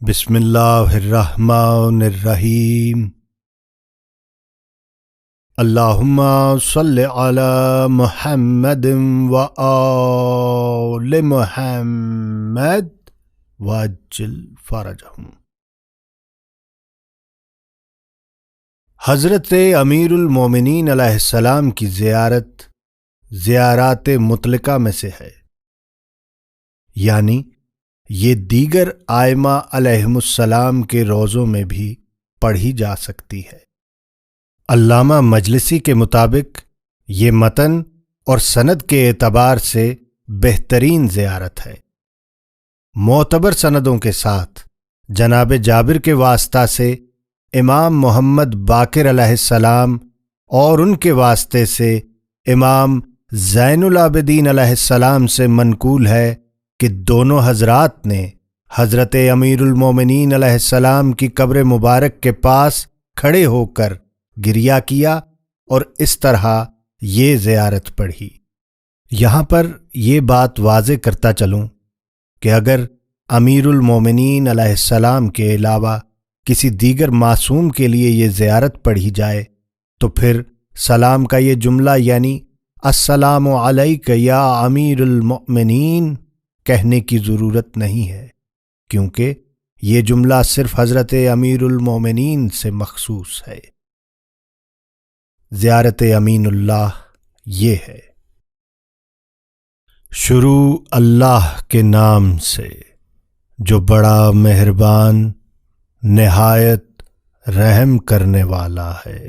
بسم اللہ الرحمن الرحیم۔ اللہم صل علی محمد وآل محمد وعجل فرجہم۔ حضرت امیر المومنین علیہ السلام کی زیارات مطلقہ میں سے ہے، یعنی یہ دیگر ائمہ علیہم السلام کے روضوں میں بھی پڑھی جا سکتی ہے۔ علامہ مجلسی کے مطابق یہ متن اور سند کے اعتبار سے بہترین زیارت ہے۔ معتبر سندوں کے ساتھ جناب جابر کے واسطہ سے امام محمد باقر علیہ السلام اور ان کے واسطے سے امام زین العابدین علیہ السلام سے منقول ہے کہ دونوں حضرات نے حضرت امیر المومنین علیہ السلام کی قبر مبارک کے پاس کھڑے ہو کر گریہ کیا اور اس طرح یہ زیارت پڑھی۔ یہاں پر یہ بات واضح کرتا چلوں کہ اگر امیر المومنین علیہ السلام کے علاوہ کسی دیگر معصوم کے لیے یہ زیارت پڑھی جائے تو پھر سلام کا یہ جملہ یعنی السلام علیک یا امیر المؤمنین کہنے کی ضرورت نہیں ہے، کیونکہ یہ جملہ صرف حضرت امیر المومنین سے مخصوص ہے۔ زیارت امین اللہ یہ ہے: شروع اللہ کے نام سے جو بڑا مہربان نہایت رحم کرنے والا ہے۔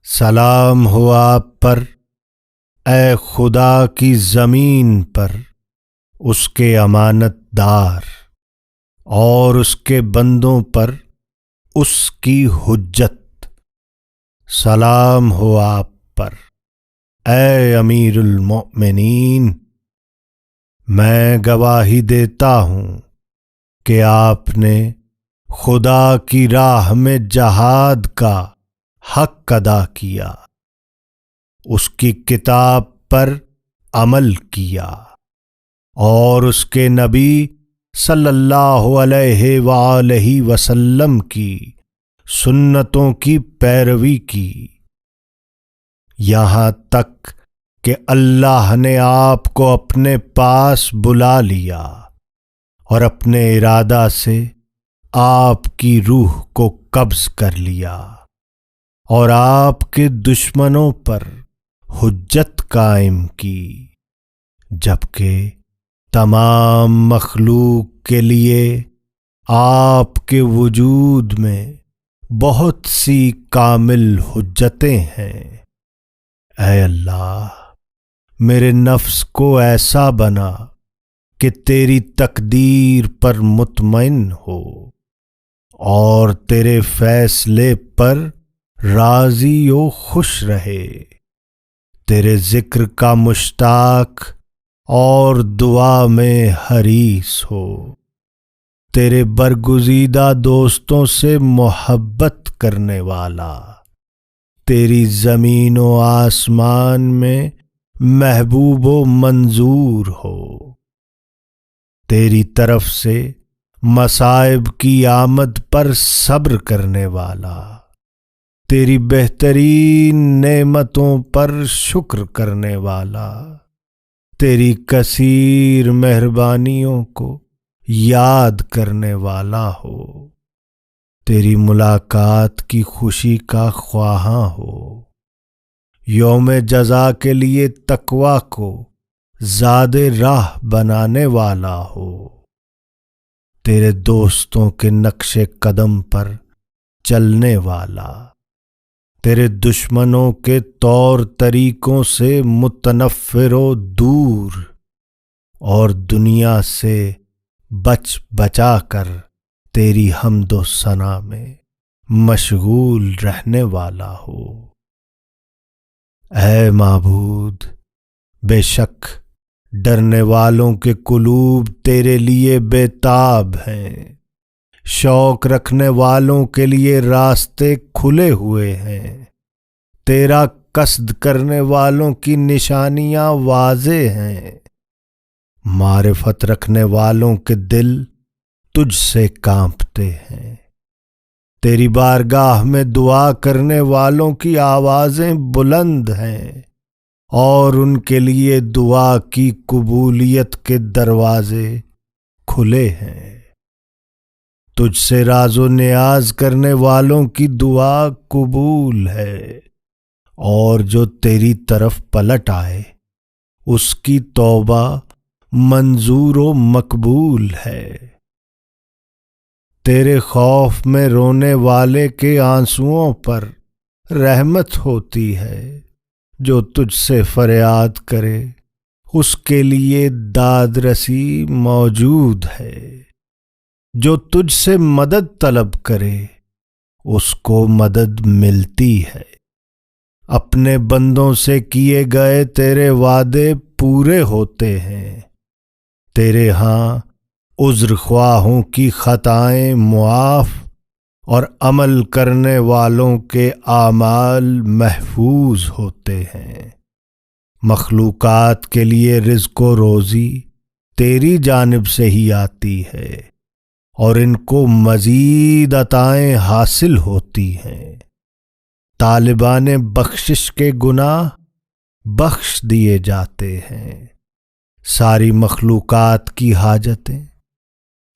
سلام ہو آپ پر اے خدا کی زمین پر اس کے امانت دار، اور اس کے بندوں پر اس کی حجت۔ سلام ہو آپ پر اے امیر المؤمنین، میں گواہی دیتا ہوں کہ آپ نے خدا کی راہ میں جہاد کا حق ادا کیا، اس کی کتاب پر عمل کیا اور اس کے نبی صلی اللہ علیہ وآلہ وسلم کی سنتوں کی پیروی کی، یہاں تک کہ اللہ نے آپ کو اپنے پاس بلا لیا اور اپنے ارادہ سے آپ کی روح کو قبض کر لیا اور آپ کے دشمنوں پر حجت قائم کی، جبکہ تمام مخلوق کے لیے آپ کے وجود میں بہت سی کامل حجتیں ہیں۔ اے اللہ، میرے نفس کو ایسا بنا کہ تیری تقدیر پر مطمئن ہو اور تیرے فیصلے پر راضی و خوش رہے، تیرے ذکر کا مشتاق اور دعا میں حریص ہو، تیرے برگزیدہ دوستوں سے محبت کرنے والا، تیری زمین و آسمان میں محبوب و منظور ہو، تیری طرف سے مصائب کی آمد پر صبر کرنے والا، تیری بہترین نعمتوں پر شکر کرنے والا، تیری کثیر مہربانیوں کو یاد کرنے والا ہو، تیری ملاقات کی خوشی کا خواہاں ہو، یوم جزا کے لیے تقوی کو زاد راہ بنانے والا ہو، تیرے دوستوں کے نقش قدم پر چلنے والا، تیرے دشمنوں کے طور طریقوں سے متنفر و دور اور دنیا سے بچ بچا کر تیری حمد و ثنا میں مشغول رہنے والا ہو۔ اے معبود، بے شک ڈرنے والوں کے قلوب تیرے لیے بے تاب ہیں، شوق رکھنے والوں کے لیے راستے کھلے ہوئے ہیں، تیرا قصد کرنے والوں کی نشانیاں واضح ہیں، معرفت رکھنے والوں کے دل تجھ سے کانپتے ہیں۔ تیری بارگاہ میں دعا کرنے والوں کی آوازیں بلند ہیں اور ان کے لیے دعا کی قبولیت کے دروازے کھلے ہیں۔ تجھ سے راز و نیاز کرنے والوں کی دعا قبول ہے، اور جو تیری طرف پلٹ آئے اس کی توبہ منظور و مقبول ہے۔ تیرے خوف میں رونے والے کے آنسوؤں پر رحمت ہوتی ہے، جو تجھ سے فریاد کرے اس کے لیے داد رسی موجود ہے۔ جو تجھ سے مدد طلب کرے اس کو مدد ملتی ہے۔ اپنے بندوں سے کیے گئے تیرے وعدے پورے ہوتے ہیں۔ تیرے ہاں عذر خواہوں کی خطائیں معاف اور عمل کرنے والوں کے اعمال محفوظ ہوتے ہیں۔ مخلوقات کے لیے رزق و روزی تیری جانب سے ہی آتی ہے، اور ان کو مزید عطائیں حاصل ہوتی ہیں۔ طالبان بخشش کے گناہ بخش دیے جاتے ہیں۔ ساری مخلوقات کی حاجتیں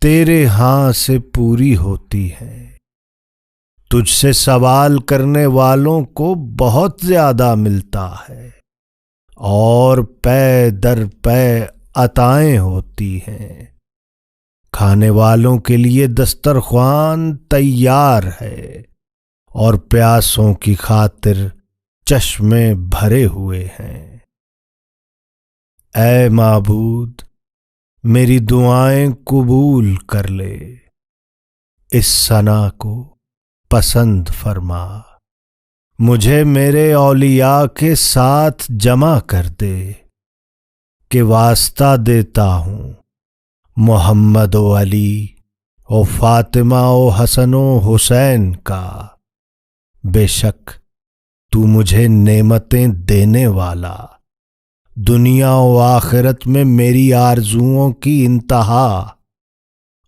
تیرے ہاں سے پوری ہوتی ہیں۔ تجھ سے سوال کرنے والوں کو بہت زیادہ ملتا ہے، اور پے در پے عطائیں ہوتی ہیں۔ کھانے والوں کے لیے دسترخوان تیار ہے، اور پیاسوں کی خاطر چشمے بھرے ہوئے ہیں۔ اے معبود، میری دعائیں قبول کر لے، اس ثنا کو پسند فرما۔ مجھے میرے اولیاء کے ساتھ جمع کر دے کہ واسطہ دیتا ہوں محمد و علی و فاطمہ و حسن و حسین کا۔ بے شک تو مجھے نعمتیں دینے والا، دنیا و آخرت میں میری آرزوؤں کی انتہا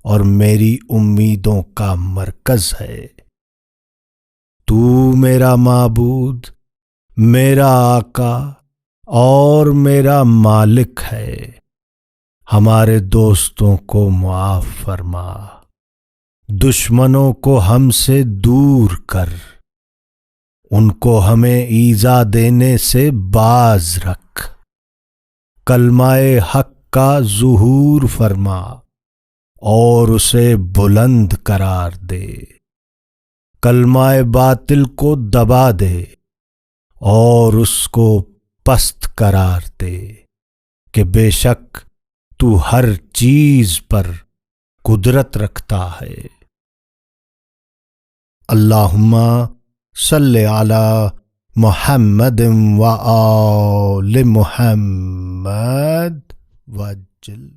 اور میری امیدوں کا مرکز ہے۔ تو میرا معبود، میرا آقا اور میرا مالک ہے۔ ہمارے دوستوں کو معاف فرما، دشمنوں کو ہم سے دور کر، ان کو ہمیں ایذا دینے سے باز رکھ۔ کلمہ حق کا ظہور فرما اور اسے بلند قرار دے۔ کلمہ باطل کو دبا دے اور اس کو پست قرار دے، کہ بے شک تو ہر چیز پر قدرت رکھتا ہے۔ اللہم صلی علی محمد و آل محمد وجل